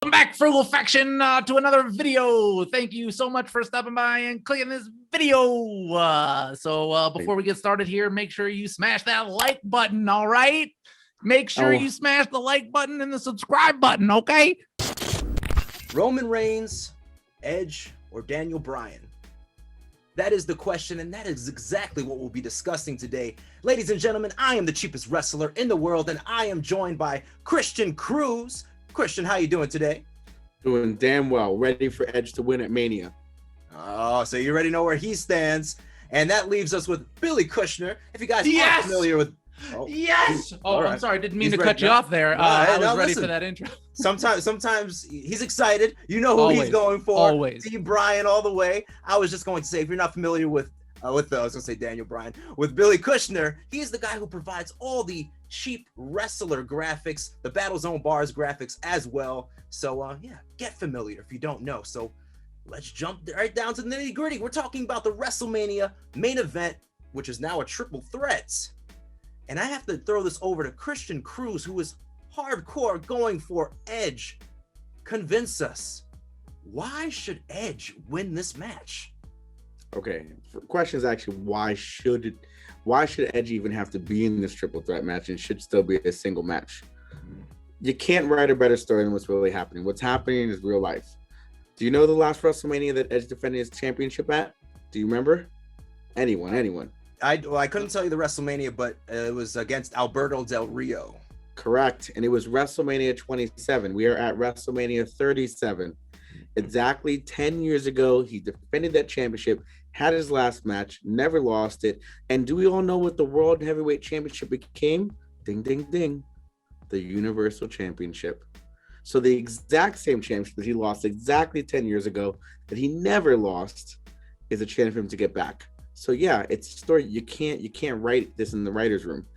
Welcome back, Frugal Faction, to another video. Thank you so much for stopping by and clicking this video. So before we get started here, make sure you smash that like button, all right? Make sure you smash the like button and the subscribe button, okay? Roman Reigns, Edge, or Daniel Bryan? That is the question, and that is exactly what we'll be discussing today. Ladies and gentlemen, I am the cheapest wrestler in the world, and I am joined by Christian Cruz. Christian, how you doing today? Doing damn well. Ready for Edge to win at Mania. Oh, so you already know where he stands. And that leaves us with Billy Kushner. If you guys aren't familiar with... I'm sorry. I didn't mean to cut you off there. I was ready for that intro. Sometimes he's excited. You know who he's going for. Always. Team Bryan all the way. I was just going to say, if you're not familiar with I was going to say Daniel Bryan, with Billy Kushner, he's the guy who provides all the cheap wrestler graphics, the Battle Zone Barz graphics as well. So yeah, get familiar if you don't know. So let's jump right down to the nitty gritty. We're talking about the WrestleMania main event, which is now a triple threat. And I have to throw this over to Christian Cruz, who is hardcore going for Edge. Convince us, why should Edge win this match? Okay, the question is actually why should Edge even have to be in this triple threat match and should still be a single match? You can't write a better story than what's really happening. What's happening is real life. Do you know the last WrestleMania that Edge defended his championship at? Do you remember? Anyone? I couldn't tell you the WrestleMania, but it was against Alberto Del Rio. Correct, and it was WrestleMania 27. We are at WrestleMania 37. Exactly 10 years ago, he defended that championship, had his last match, never lost it. And do we all know what the World Heavyweight Championship became? Ding, ding, ding. The Universal Championship. So the exact same championship that he lost exactly 10 years ago, that he never lost, is a chance for him to get back. So yeah, it's a story. You can't write this in the writer's room.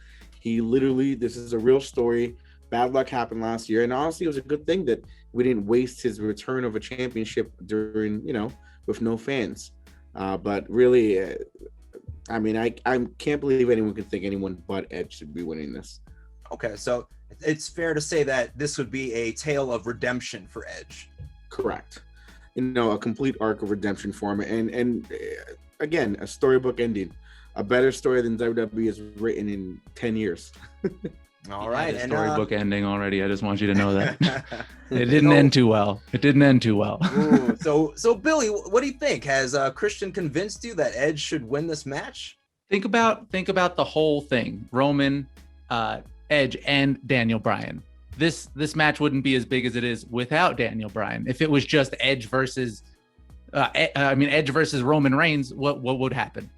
This is a real story. Bad luck happened last year, and honestly, it was a good thing that we didn't waste his return of a championship during, with no fans. But really, I can't believe anyone could think anyone but Edge should be winning this. Okay, so it's fair to say that this would be a tale of redemption for Edge. Correct. A complete arc of redemption for him, and again, a storybook ending. A better story than WWE has written in 10 years. All right, storybook ending already. I just want you to know that it didn't end too well. Ooh, so Billy, what do you think? Has Christian convinced you that Edge should win this match? Think about the whole thing: Roman, Edge, and Daniel Bryan. This match wouldn't be as big as it is without Daniel Bryan. If it was just Edge versus Roman Reigns, what would happen?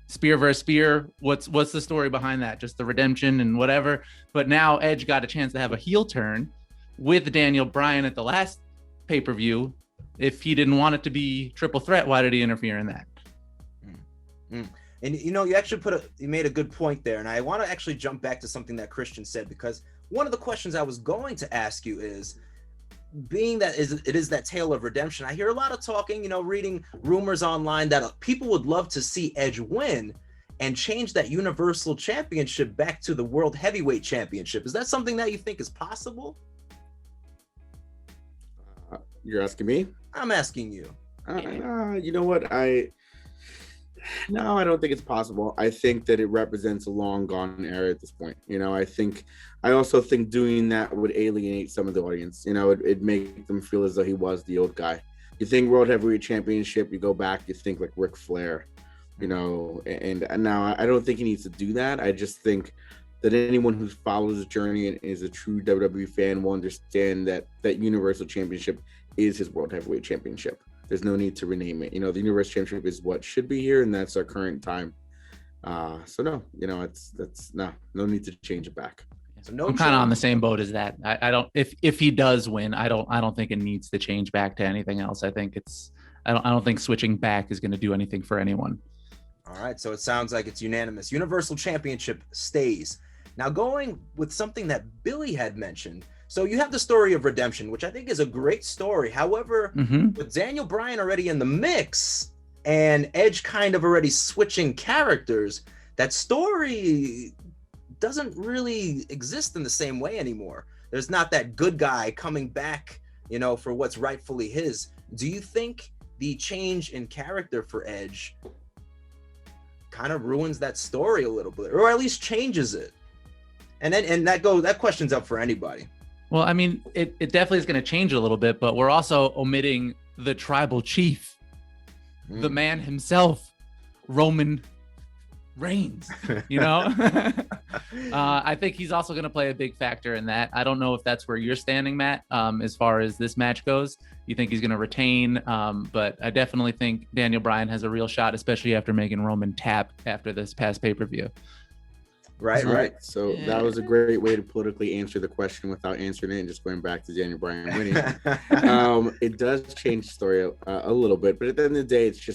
Spear versus spear. What's the story behind that? Just the redemption and whatever. But now Edge got a chance to have a heel turn with Daniel Bryan at the last pay-per-view. If he didn't want it to be triple threat, why did he interfere in that? And you actually you made a good point there, and I want to actually jump back to something that Christian said, because one of the questions I was going to ask you is, being that it is that tale of redemption, I hear a lot of talking, reading rumors online that people would love to see Edge win and change that Universal Championship back to the World Heavyweight Championship. Is that something that you think is possible? You're asking me? I'm asking you. You know what? No, I don't think it's possible. I think that it represents a long gone era at this point. I also think doing that would alienate some of the audience. It'd make them feel as though he was the old guy. You think World Heavyweight Championship, you go back, you think like Ric Flair, and now I don't think he needs to do that. I just think that anyone who follows the journey and is a true WWE fan will understand that Universal Championship is his World Heavyweight Championship. There's no need to rename it. The Universal Championship is what should be here, and that's our current time. So no, that's no need to change it back. So I'm kind of on the same boat as that. I don't. If he does win, I don't think it needs to change back to anything else. I think I don't think switching back is going to do anything for anyone. All right, so it sounds like it's unanimous. Universal Championship stays. Now, going with something that Billy had mentioned. So you have the story of redemption, which I think is a great story. However, with Daniel Bryan already in the mix and Edge kind of already switching characters, that story doesn't really exist in the same way anymore. There's not that good guy coming back for what's rightfully his. Do you think the change in character for Edge kind of ruins that story a little bit, or at least changes it? And that question's up for anybody. Well, I mean, it definitely is going to change a little bit, but we're also omitting the tribal chief, the man himself, Roman Reigns. I think he's also going to play a big factor in that. I don't know if that's where you're standing, Matt, as far as this match goes. You think he's going to retain, but I definitely think Daniel Bryan has a real shot, especially after making Roman tap after this past pay-per-view. Right. So that was a great way to politically answer the question without answering it and just going back to Daniel Bryan winning. It does change the story a little bit, but at the end of the day, it's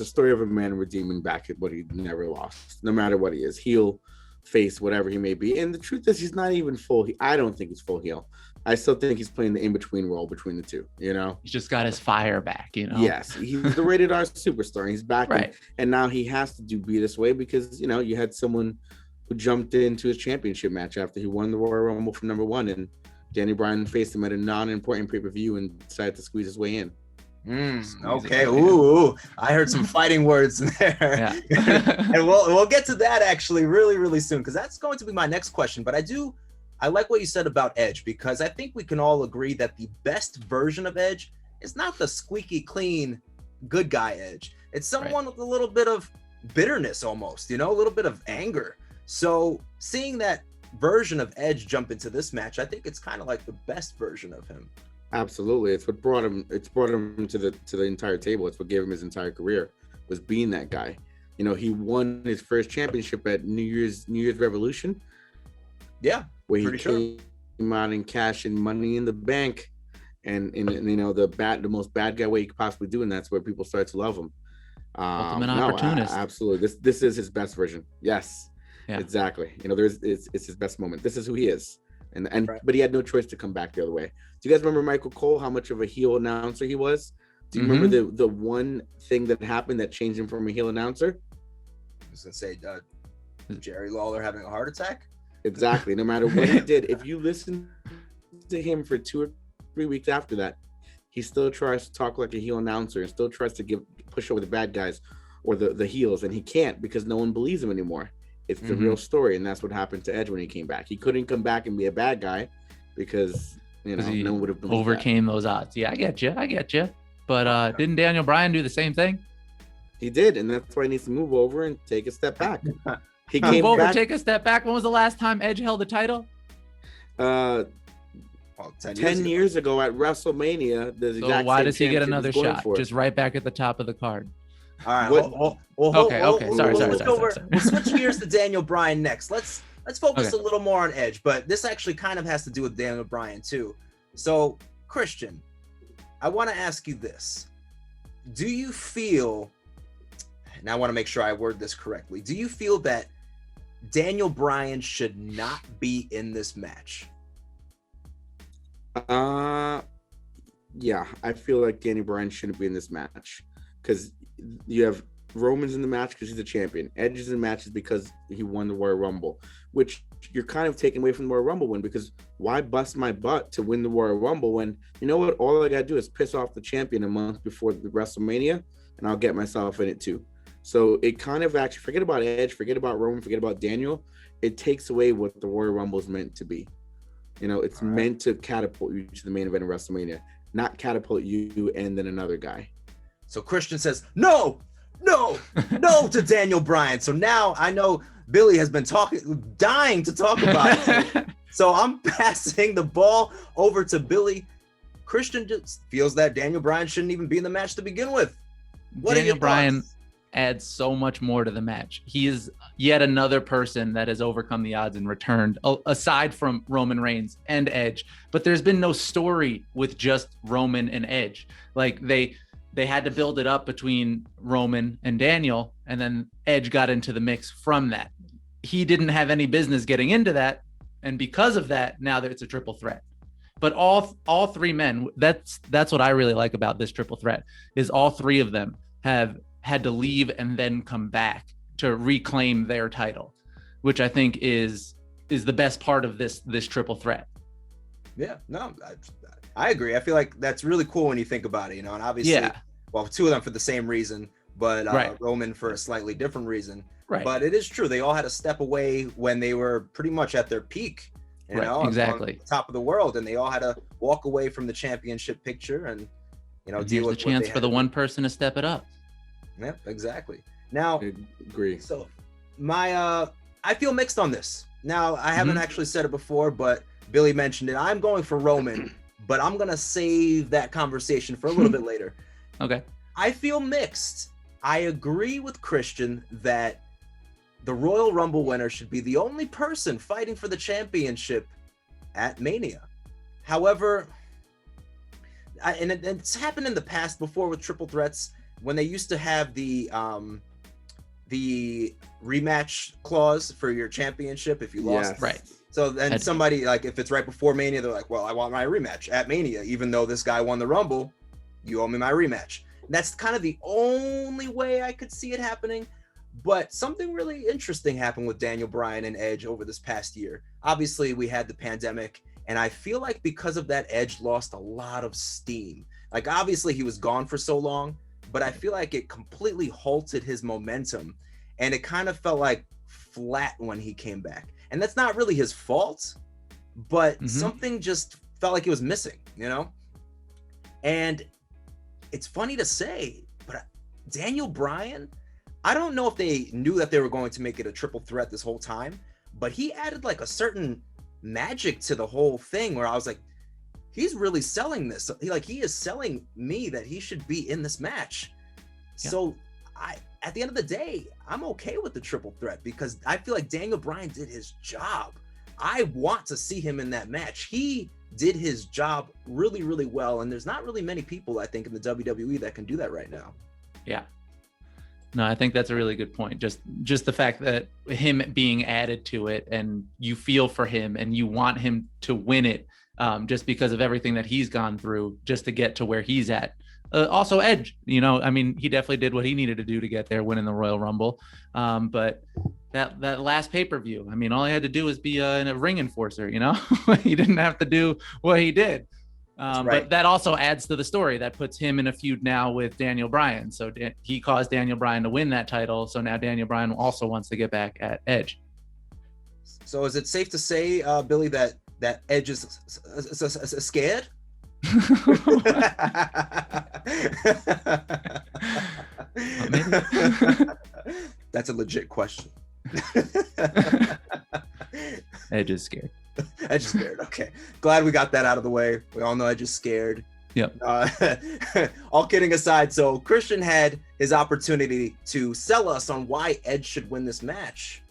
a story of a man redeeming back at what he never lost, no matter what he is, heel, face, whatever he may be. And the truth is, he's not even full. I don't think he's full heel. I still think he's playing the in-between role between the two, He's just got his fire back, Yes, he's the rated R superstar. And he's back, right. And now he has to be this way because, you had someone who jumped into his championship match after he won the Royal Rumble from number 1, and Danny Bryan faced him at a non-important pay-per-view and decided to squeeze his way in. Okay. Ooh, I heard some fighting words in there. Yeah. And we'll get to that actually really, really soon, because that's going to be my next question. But I like what you said about Edge, because I think we can all agree that the best version of Edge is not the squeaky clean good guy Edge. It's someone with a little bit of bitterness almost, a little bit of anger. So seeing that version of Edge jump into this match, I think it's kind of like the best version of him. Absolutely. It's what brought him to the entire table. It's what gave him his entire career, was being that guy. He won his first championship at New Year's Revolution. Yeah. Where he came out and cashed in Money in the Bank, and the most bad guy way you could possibly do, and that's where people start to love him. Ultimate opportunist. Absolutely. This is his best version. Yes, yeah. Exactly. It's his best moment. This is who he is, and right. But he had no choice to come back the other way. Do you guys remember Michael Cole? How much of a heel announcer he was? Do you remember the one thing that happened that changed him from a heel announcer? I was gonna say Jerry Lawler having a heart attack. Exactly. No matter what he did, if you listen to him for 2 or 3 weeks after that, he still tries to talk like a heel announcer and still tries to push over the bad guys or the heels, and he can't because no one believes him anymore. It's the real story, and that's what happened to Edge when he came back. He couldn't come back and be a bad guy because no one would have believed overcame those odds. Yeah, I get you. But didn't Daniel Bryan do the same thing? He did, and that's why he needs to move over and take a step back. He came over, take a step back. When was the last time Edge held the title? 10 years ago at WrestleMania. So why does he get another shot? Just right back at the top of the card. All right. Okay. Sorry. We'll switch gears to Daniel Bryan next. Let's focus a little more on Edge, but this actually kind of has to do with Daniel Bryan too. So, Christian, I want to ask you this. Do you feel, and I want to make sure I word this correctly, do you feel that Daniel Bryan should not be in this match? Yeah, I feel like Daniel Bryan shouldn't be in this match because you have Roman's in the match because he's the champion. Edge is in matches because he won the Royal Rumble, which you're kind of taking away from the Royal Rumble win, because why bust my butt to win the Royal Rumble when, you know what, all I got to do is piss off the champion a month before the WrestleMania and I'll get myself in it too. So it kind of actually, forget about Edge, forget about Roman, forget about Daniel. It takes away what the Royal Rumble is meant to be. It's meant to catapult you to the main event of WrestleMania, not catapult you and then another guy. So Christian says, no to Daniel Bryan. So now I know Billy has been dying to talk about it. So I'm passing the ball over to Billy. Christian just feels that Daniel Bryan shouldn't even be in the match to begin with. Daniel Bryan adds so much more to the match. He is yet another person that has overcome the odds and returned, aside from Roman Reigns and Edge. But there's been no story with just Roman and Edge. Like they had to build it up between Roman and Daniel, and then Edge got into the mix from that. He didn't have any business getting into that, and because of that, now that it's a triple threat. But all three men, that's what I really like about this triple threat, is all three of them have had to leave and then come back to reclaim their title, which I think is the best part of this triple threat. Yeah, no, I agree. I feel like that's really cool when you think about it, you know, and obviously, Yeah. well, two of them for the same reason, but Right. Roman for a slightly different reason. Right. But it is true. They all had to step away when they were pretty much at their peak, you Right, know, exactly. on the top of the world. And they all had to walk away from the championship picture and, you know, And deal here's with the what chance they for had the to one do. person to step it up. Yep, exactly. Now, I agree. so I feel mixed on this. Now, I haven't actually said it before, but Billy mentioned it. I'm going for Roman, but I'm going to save that conversation for a little bit later. Okay. I feel mixed. I agree with Christian that the Royal Rumble winner should be the only person fighting for the championship at Mania. However, and it's happened in the past before with triple threats when they used to have the rematch clause for your championship if you lost. Yes. Right. So then somebody, like, if it's right before Mania, they're like, well, I want my rematch at Mania, even though this guy won the Rumble, you owe me my rematch. And that's kind of the only way I could see it happening. But something really interesting happened with Daniel Bryan and Edge over this past year. Obviously, we had the pandemic, and I feel like because of that, Edge lost a lot of steam. Like, obviously, he was gone for so long, but I feel like it completely halted his momentum, and it kind of felt like flat when he came back. And that's not really his fault, but something just felt like it was missing, you know? And it's funny to say, but Daniel Bryan, I don't know if they knew that they were going to make it a triple threat this whole time, but he added like a certain magic to the whole thing where I was like, he's really selling this. He is selling me that he should be in this match. Yeah. So at the end of the day, I'm okay with the triple threat because I feel like Daniel Bryan did his job. I want to see him in that match. He did his job really, really well. And there's not really many people, I think, in the WWE that can do that right now. Yeah. No, I think that's a really good point. Just the fact that him being added to it and you feel for him and you want him to win it just because of everything that he's gone through just to get to where he's at. Also Edge, you know, I mean, he definitely did what he needed to do to get there, winning the Royal Rumble. But that last pay-per-view, I mean, all he had to do was be a ring enforcer, you know, he didn't have to do what he did. Right. But that also adds to the story that puts him in a feud now with Daniel Bryan. So he caused Daniel Bryan to win that title. So now Daniel Bryan also wants to get back at Edge. So is it safe to say, Billy, that Edge is scared? That's a legit question. Edge is scared. Edge is scared. Okay, glad we got that out of the way. We all know Edge is scared. Yep. All kidding aside, so Christian had his opportunity to sell us on why Edge should win this match.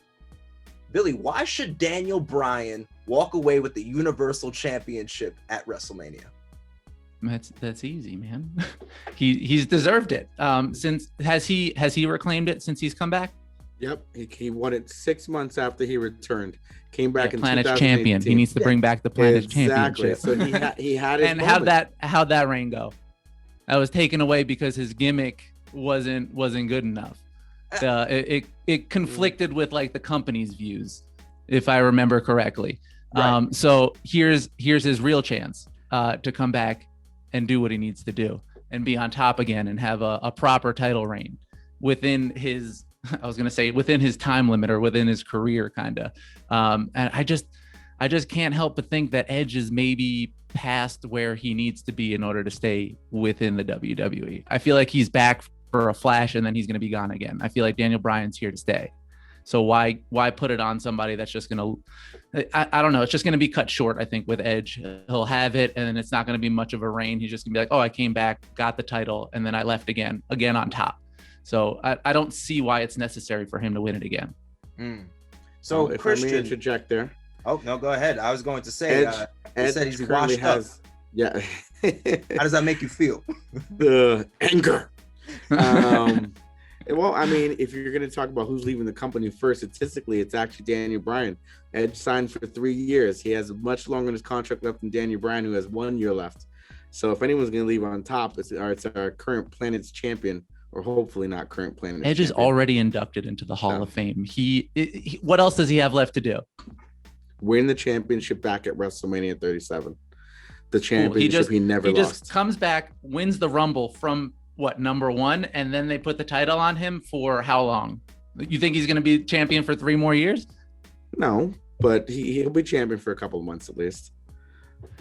Billy, why should Daniel Bryan walk away with the Universal Championship at WrestleMania? That's easy, man. He's deserved it. Since has he reclaimed it since he's come back? Yep, he won it 6 months after he returned. Came back in Planet's 2018. champion. He needs to bring back the Planet's championship. So he had his and moment. how'd that reign go? That was taken away because his gimmick wasn't good enough. It conflicted with like the company's views, if I remember correctly. Right. So here's his real chance to come back and do what he needs to do and be on top again and have a proper title reign within his, I was going to say within his time limit or within his career kind of. And I just can't help but think that Edge is maybe past where he needs to be in order to stay within the WWE. I feel like he's back for a flash and then he's going to be gone again. I feel like Daniel Bryan's here to stay. So why put it on somebody that's just going to, I don't know. It's just going to be cut short, I think, with Edge. He'll have it and then it's not going to be much of a reign. He's just going to be like, oh, I came back, got the title, and then I left again on top. So I don't see why it's necessary for him to win it again. So if Christian, I may interject there. Oh, no, go ahead. I was going to say, Edge said he's washed up. Yeah. How does that make you feel? The anger. Well, I mean, if you're going to talk about who's leaving the company first, statistically, it's actually Daniel Bryan. Edge signed for 3 years. He has much longer in his contract left than Daniel Bryan, who has 1 year left. So if anyone's going to leave on top, it's our current Planet's champion, or hopefully not current Planet's Edge is already inducted into the Hall of Fame. He what else does he have left to do? Win the championship back at WrestleMania 37. the championship he never lost. He just comes back, wins the Rumble from number 1, and then they put the title on him for how long? You think he's going to be champion for 3 more years? No, but he'll be champion for a couple of months at least.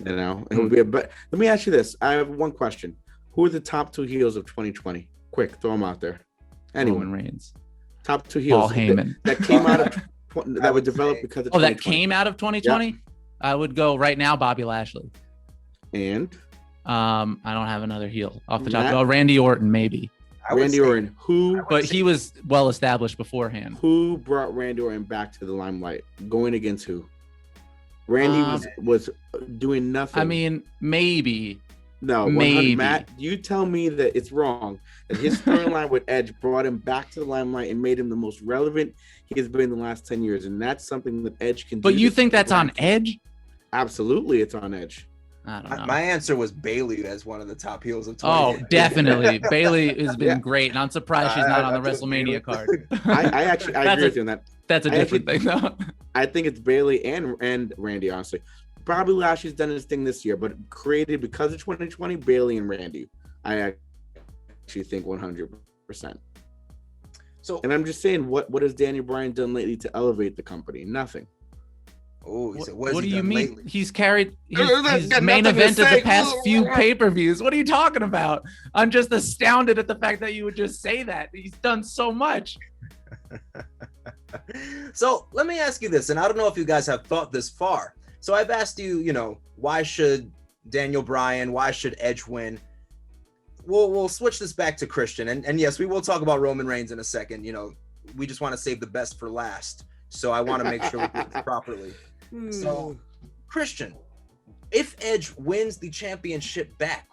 It'll be but let me ask you this. I have one question. Who are the top 2 heels of 2020? Quick, throw them out there. Anyone? Roman Reigns. Top 2 heels. Paul Heyman. That came out of that would develop because of 2020. That came out of 2020? Yep. I would go right now Bobby Lashley. And I don't have another heel off the top. Randy Orton, maybe. Randy Orton. But he was well established beforehand. Who brought Randy Orton back to the limelight? Going against who? Randy was doing nothing. I mean, maybe. No, maybe. Matt, you tell me that it's wrong. That his storyline with Edge brought him back to the limelight and made him the most relevant he has been in the last 10 years. And that's something that Edge can do. But you think that's on Edge? Absolutely, it's on Edge. I don't know. My answer was Bayley as one of the top heels of 20. Oh, definitely. Bayley has been great, and I'm surprised she's not on the WrestleMania card. I agree with you on that. That's a different thing, though. I think it's Bayley and Randy, honestly. Bobby Lashley's done his thing this year, but created because of 2020, Bayley and Randy. I actually think 100%. So, and I'm just saying, what has Daniel Bryan done lately to elevate the company? Nothing. Oh, what do you mean? Lately? He's carried his main event of the past few pay-per-views. What are you talking about? I'm just astounded at the fact that you would just say that. He's done so much. So let me ask you this, and I don't know if you guys have thought this far. So I've asked you, why should Daniel Bryan, why should Edge win? We'll switch this back to Christian, and yes, we will talk about Roman Reigns in a second. We just want to save the best for last, so I want to make sure we do this properly. So, Christian, if Edge wins the championship back,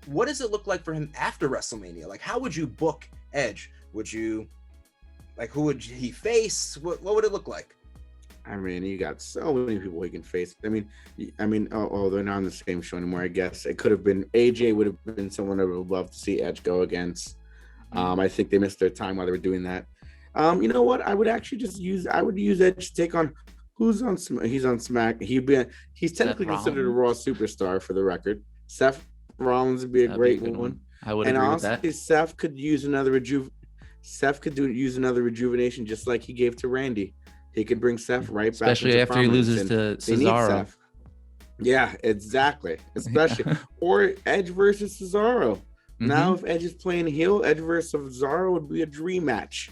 what does it look like for him after WrestleMania? Like, how would you book Edge? Who would he face? What would it look like? I mean, you got so many people he can face. I mean, they're not on the same show anymore. I guess it could have been AJ would have been someone I would love to see Edge go against. I think they missed their time while they were doing that. You know what? I would actually use Edge to take on who's on. He's on Smack. He's technically considered a Raw superstar for the record. Seth Rollins would be a great one. I would agree with that. Seth could use another rejuvenation just like he gave to Randy. He could bring Seth right back, especially after he loses to Cesaro. Yeah, exactly. Especially or Edge versus Cesaro. Now, if Edge is playing heel, Edge versus Cesaro would be a dream match.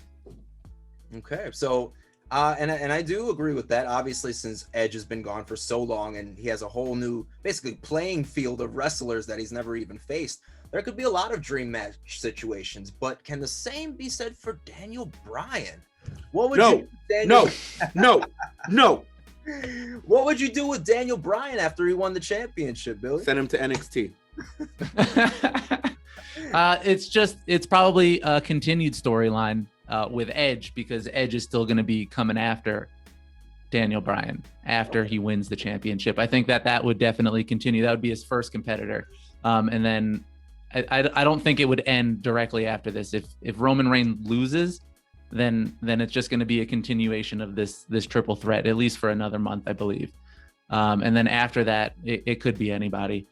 Okay, so and I do agree with that. Obviously, since Edge has been gone for so long, and he has a whole new, basically, playing field of wrestlers that he's never even faced, there could be a lot of dream match situations. But can the same be said for Daniel Bryan? What would you do, No. What would you do with Daniel Bryan after he won the championship, Billy? Send him to NXT. It's probably a continued storyline with Edge, because Edge is still going to be coming after Daniel Bryan after he wins the championship. I think that would definitely continue. That would be his first competitor. And then I don't think it would end directly after this. If Roman Reigns loses, then it's just going to be a continuation of this triple threat, at least for another month, I believe. And then after that, it could be anybody.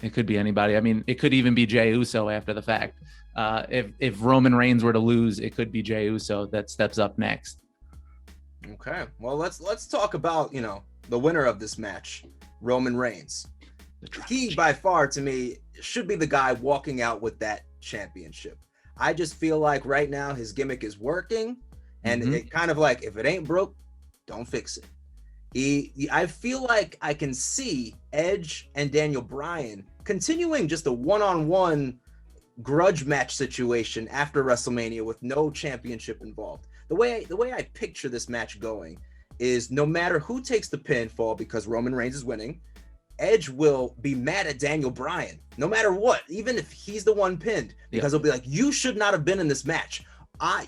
It could be anybody. I mean, it could even be Jey Uso after the fact. If Roman Reigns were to lose, it could be Jey Uso that steps up next. Okay. Well, let's talk about, the winner of this match, Roman Reigns. He, by far, to me, should be the guy walking out with that championship. I just feel like right now his gimmick is working, and it kind of like, if it ain't broke, don't fix it. I feel like I can see Edge and Daniel Bryan continuing just a one-on-one grudge match situation after WrestleMania with no championship involved. The way I picture this match going is, no matter who takes the pinfall, because Roman Reigns is winning, Edge will be mad at Daniel Bryan, no matter what, even if he's the one pinned, because he'll be like, you should not have been in this match. I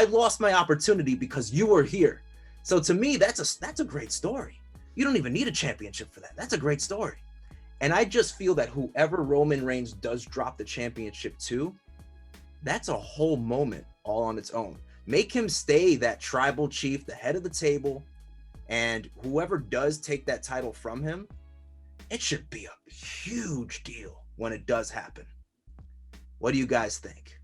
lost my opportunity because you were here. So to me, that's a great story. You don't even need a championship for that. That's a great story. And I just feel that whoever Roman Reigns does drop the championship to, that's a whole moment all on its own. Make him stay that tribal chief, the head of the table, and whoever does take that title from him, it should be a huge deal when it does happen. What do you guys think?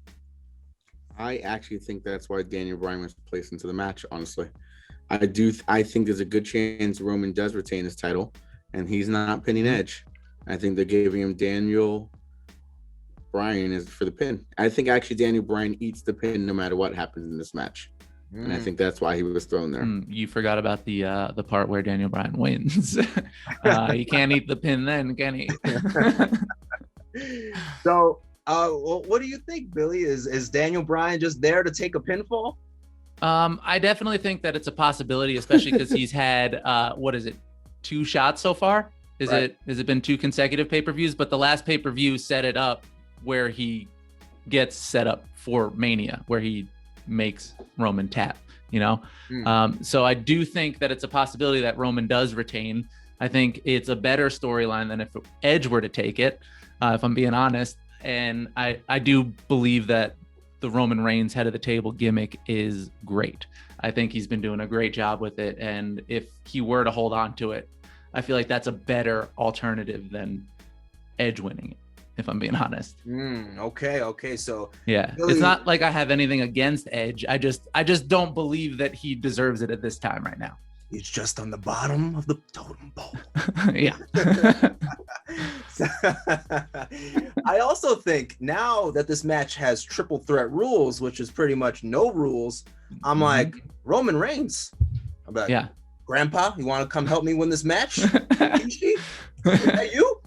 I actually think that's why Daniel Bryan was placed into the match, honestly. I think there's a good chance Roman does retain his title, and he's not pinning Edge. I think they're giving him Daniel Bryan is for the pin. I think actually Daniel Bryan eats the pin no matter what happens in this match. And I think that's why he was thrown there. You forgot about the part where Daniel Bryan wins. He can't eat the pin then, can he? So, what do you think, Billy? Is Daniel Bryan just there to take a pinfall? I definitely think that it's a possibility, especially because he's had 2 shots so far? Has it been 2 consecutive pay-per-views? But the last pay-per-view set it up where he gets set up for Mania, where he makes Roman tap, so I do think that it's a possibility that Roman does retain. I think it's a better storyline than if Edge were to take it, if I'm being honest. And I do believe that the Roman Reigns head of the table gimmick is great. I think he's been doing a great job with it, and if he were to hold on to it, I feel like that's a better alternative than Edge winning it, if I'm being honest. Okay. So yeah, Billy, it's not like I have anything against Edge. I just don't believe that he deserves it at this time right now. He's just on the bottom of the totem pole. Yeah. I also think now that this match has triple threat rules, which is pretty much no rules, I'm like, Roman Reigns. I'm like, yeah, Grandpa, you want to come help me win this match? Is that you?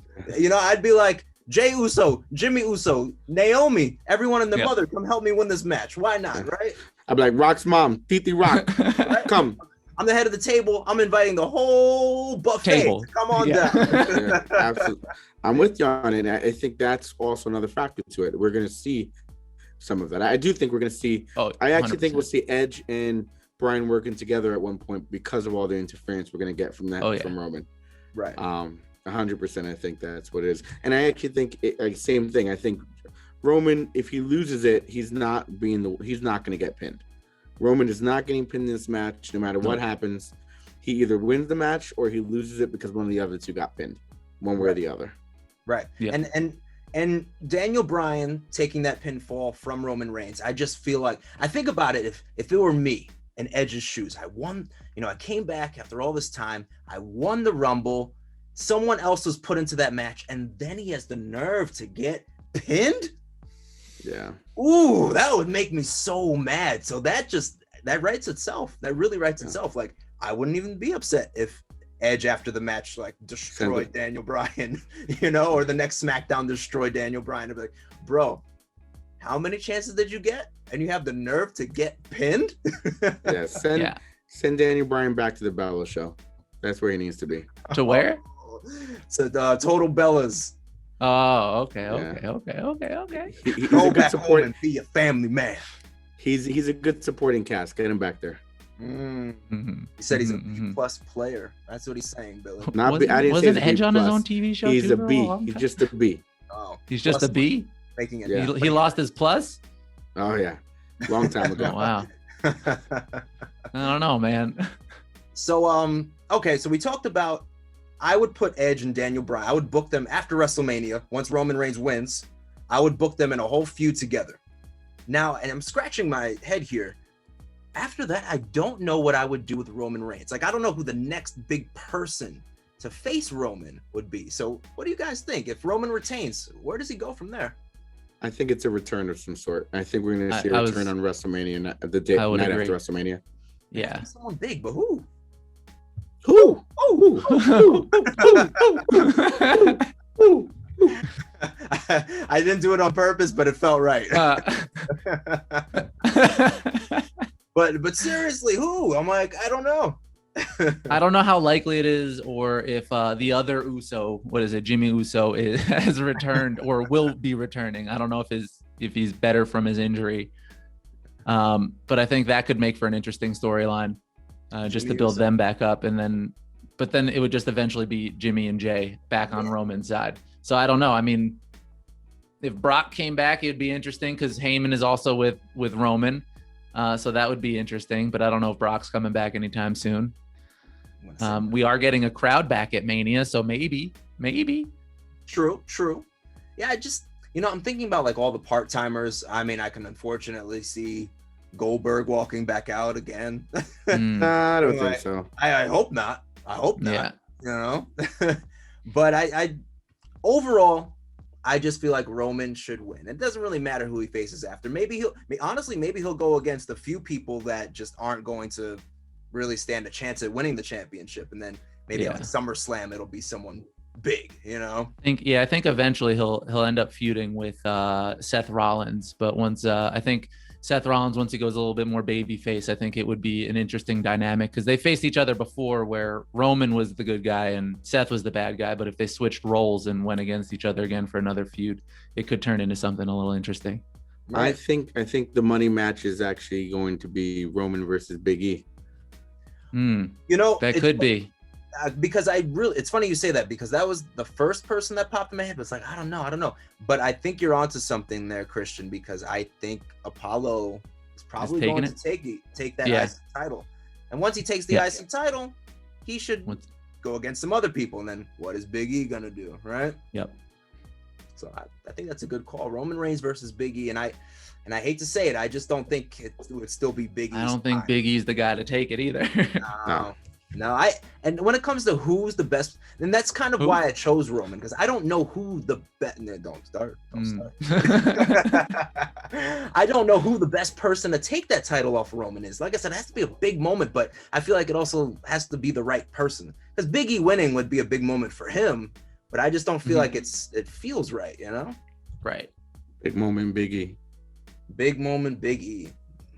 I'd be like, Jey Uso, Jimmy Uso, Naomi, everyone and their mother, come help me win this match. Why not, right? I'd be like, Rock's mom, Titi Rock, right? Come. I'm the head of the table. I'm inviting the whole buffet to come on down. Yeah, absolutely. I'm with you on it. I think that's also another factor to it. We're going to see some of that. I do think we're going to see. I actually 100%. think we'll see Edge and Bryan working together at one point because of all the interference we're going to get from that from Roman. Right. 100%. I think that's what it is. And I actually think same thing. I think Roman, if he loses it, he's not going to get pinned. Roman is not getting pinned in this match, no matter what happens. He either wins the match or he loses it because one of the other two got pinned, one way or the other. Right. Yeah. And Daniel Bryan taking that pinfall from Roman Reigns, I just feel like, I think about it, if it were me in Edge's shoes, I won, I came back after all this time, I won the Rumble, someone else was put into that match, and then he has the nerve to get pinned? Yeah. Ooh, that would make me so mad. So that writes itself. That really writes itself. Like, I wouldn't even be upset if Edge after the match destroyed Daniel Bryan, or the next SmackDown destroyed Daniel Bryan. I'd be like, bro, how many chances did you get? And you have the nerve to get pinned? Send Daniel Bryan back to the Bella show. That's where he needs to be. To where? So Total Bellas. Oh, okay. He's a good supporting. And be a family man. He's a good supporting cast. Get him back there. He said he's a B+ player. That's what he's saying, Billy. Wasn't Edge on his own TV show? He's a B. He's just a B. Oh, he's just a B. Making it. Yeah. He lost his plus. Oh yeah, long time ago. Oh, wow. I don't know, man. So okay, so we talked about. I would put Edge and Daniel Bryan. I would book them after WrestleMania. Once Roman Reigns wins, I would book them in a whole feud together. Now, and I'm scratching my head here. After that, I don't know what I would do with Roman Reigns. Like, I don't know who the next big person to face Roman would be. So what do you guys think? If Roman retains, where does he go from there? I think it's a return of some sort. I think we're going to see a return on WrestleMania, night after WrestleMania. Yeah. Someone big, but who? Who? I didn't do it on purpose, but it felt right. But seriously, who? I'm like, I don't know. I don't know how likely it is, or if the other Uso, Jimmy Uso, has returned or will be returning. I don't know if he's better from his injury. But I think that could make for an interesting storyline, just to build them back up, but then it would just eventually be Jimmy and Jay back on Roman's side. So I don't know. I mean, if Brock came back, it'd be interesting because Heyman is also with Roman. So that would be interesting, but I don't know if Brock's coming back anytime soon. We are getting a crowd back at Mania, so maybe maybe. True. Yeah, I just, I'm thinking about like all the part-timers. I mean, I can unfortunately see Goldberg walking back out again. I don't think so. I hope not. Yeah. But I overall, I just feel like Roman should win. It doesn't really matter who he faces after. Maybe he'll go against a few people that just aren't going to really stand a chance at winning the championship, and then maybe like SummerSlam it'll be someone big, I think eventually he'll end up feuding with Seth Rollins, but once I think Seth Rollins, once he goes a little bit more babyface, I think it would be an interesting dynamic, because they faced each other before where Roman was the good guy and Seth was the bad guy. But if they switched roles and went against each other again for another feud, it could turn into something a little interesting. I think the money match is actually going to be Roman versus Big E. That could be. Because it's funny you say that, because that was the first person that popped in my head. But it's like, I don't know. But I think you're onto something there, Christian, because I think Apollo is probably going to take that IC title. And once he takes the IC title, he should go against some other people. And then what is Big E going to do, right? Yep. So I think that's a good call. Roman Reigns versus Big E. And I hate to say it, I just don't think it would still be Big E's I don't think Big E's the guy to take it either. No, and when it comes to who's the best, and that's kind of why I chose Roman, because I don't know who the best. Don't start. I don't know who the best person to take that title off of Roman is. Like I said, it has to be a big moment, but I feel like it also has to be the right person, because Big E winning would be a big moment for him, but I just don't feel like it feels right, Right. Big moment, Big E. Big moment, Big E.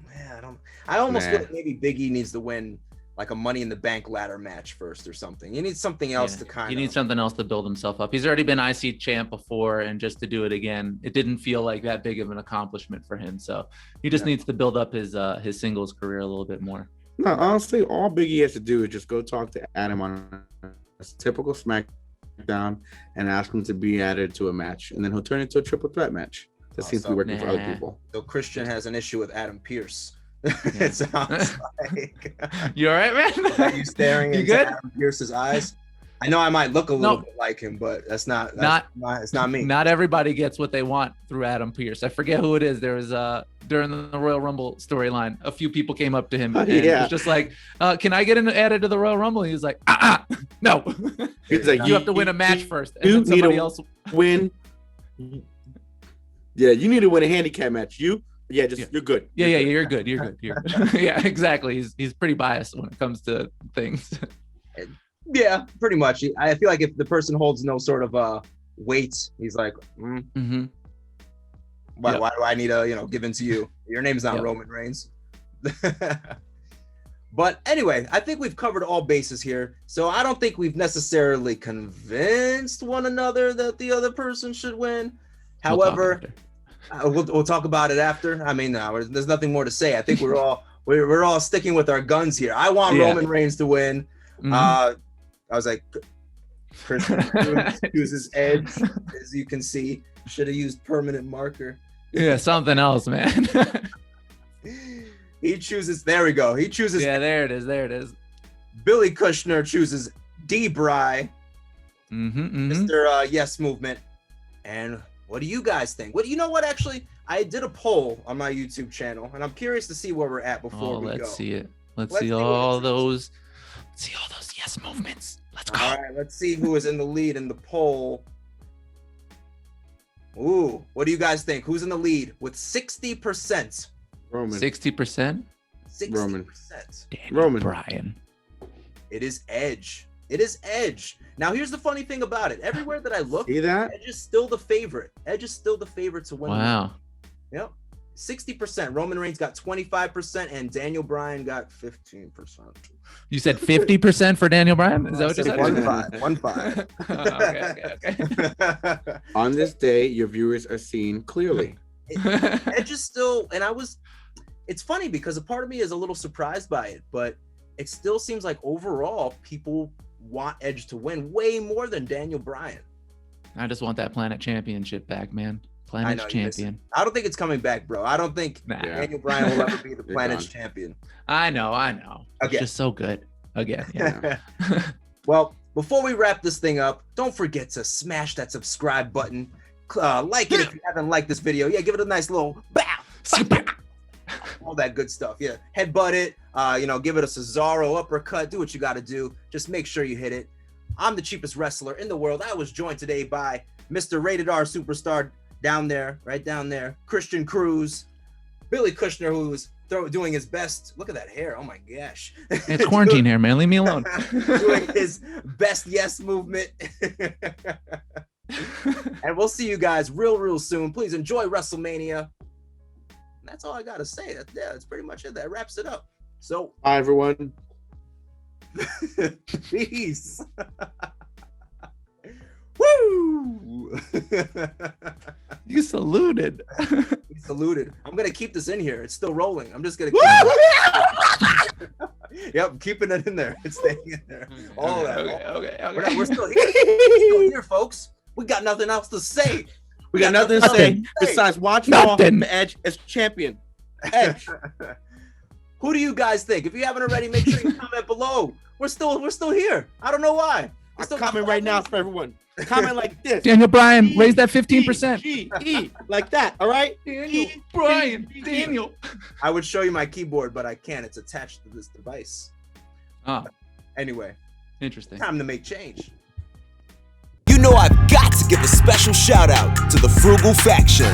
Man, I almost feel like maybe Big E needs to win like a Money in the Bank ladder match first or something. You need something else to kind of... He needs something else to build himself up. He's already been IC champ before, and just to do it again, it didn't feel like that big of an accomplishment for him. So he just needs to build up his singles career a little bit more. No, honestly, all Big E has to do is just go talk to Adam on a typical SmackDown and ask him to be added to a match, and then he'll turn it into a triple threat match. That seems to be working for other people. So Christian has an issue with Adam Pearce. It sounds like. You all right, man? Are you staring into Adam Pearce's eyes? I know I might look a little bit like him, but it's not me. Not everybody gets what they want through Adam Pearce. I forget who it is. There was during the Royal Rumble storyline, a few people came up to him and it was just like, "Can I get added to the Royal Rumble?" And he was like, no. He's like, you have to win a match first, and then somebody else win. Yeah, you need to win a handicap match. You're good. You're good. Yeah, exactly. He's pretty biased when it comes to things. Yeah, pretty much. I feel like if the person holds no sort of weight, he's like, why do I need to give in to you? Your name's not Roman Reigns. But anyway, I think we've covered all bases here. So I don't think we've necessarily convinced one another that the other person should win. However, we'll talk about it after. I mean, there's nothing more to say. I think we're all sticking with our guns here. I want Roman Reigns to win. I was like, Christian uses Edge, as you can see. Should have used permanent marker. Yeah, something else, man. He chooses. There we go. He chooses. Yeah, there it is. Billy Kushner chooses D-Bry. Mr. Yes Movement. And what do you guys think? You know what? Actually, I did a poll on my YouTube channel, and I'm curious to see where we're at before we go. Let's see it. Let's see all those yes movements. Let's go. All right, let's see who is in the lead in the poll. Ooh, what do you guys think? Who's in the lead with 60%? Roman. 60%? 60%. Roman. Roman. Bryan. It is Edge. Now, here's the funny thing about it. Everywhere that I look, Edge is still the favorite. To win. Wow. Yep. 60%. Roman Reigns got 25%, and Daniel Bryan got 15%. You said 50% for Daniel Bryan? Is that what you said? 1-5. Okay. On this day, your viewers are seen clearly. Edge is still, it's funny because a part of me is a little surprised by it, but it still seems like overall people want Edge to win way more than Daniel Bryan. I just want that Planet Championship back, man. Planet's champion. I don't think it's coming back, bro. I don't think Daniel Bryan will ever be the Planet's champion. I know. It's just so good. Again. Yeah. Well, before we wrap this thing up, don't forget to smash that subscribe button. Like it if you haven't liked this video. Yeah, give it a nice little bow. All that good stuff. Yeah, headbutt it. Give it a Cesaro uppercut. Do what you got to do. Just make sure you hit it. I'm the cheapest wrestler in the world. I was joined today by Mr. Rated R Superstar down there, right down there, Christian Cruz, Billy Kushner, who's doing his best. Look at that hair. Oh my gosh. It's quarantine hair, man. Leave me alone. Doing his best yes movement. And we'll see you guys real soon. Please enjoy WrestleMania. That's all I gotta say. That's pretty much it. That wraps it up. So bye, everyone. Peace. Woo! You saluted. He saluted. I'm gonna keep this in here. It's still rolling. I'm just gonna Yep, keeping it in there. It's staying in there. All that. Okay. We're still here. We're still here, folks. We got nothing else to say. We got nothing to say besides watch Edge as champion. Edge. Who do you guys think? If you haven't already, make sure you comment below. We're still here. I don't know why. I'm comment right now for everyone. Comment like this. Daniel Bryan, raise that 15%. G, like that. All right. Daniel. I would show you my keyboard, but I can't. It's attached to this device. Oh. Anyway. Interesting. Time to make change. You know I've got to give a special shout out to the Frugal Faction.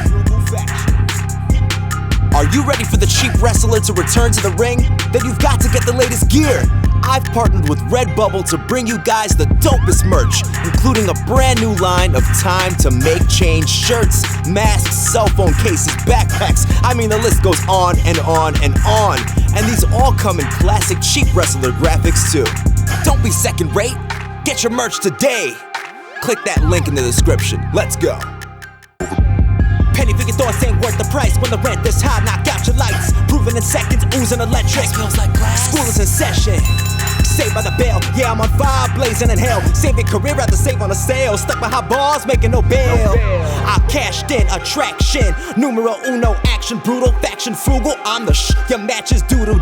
Are you ready for the cheap wrestler to return to the ring? Then you've got to get the latest gear. I've partnered with Redbubble to bring you guys the dopest merch, including a brand new line of Time to Make Change shirts, masks, cell phone cases, backpacks. I mean, the list goes on and on and on. And these all come in classic cheap wrestler graphics too. Don't be second rate. Get your merch today. Click that link in the description. Let's go. Penny figure thoughts ain't worth the price. When the rent this high, knock out your lights. Proven in seconds, oozing electric. Feels like glass. School is in session. Saved by the bell. Yeah, I'm on fire, blazing in hell. Save your career, rather save on a sale. Stuck behind bars, making no bail. I cashed in, attraction. Numero uno, action brutal, faction frugal. I'm the your matches doodle.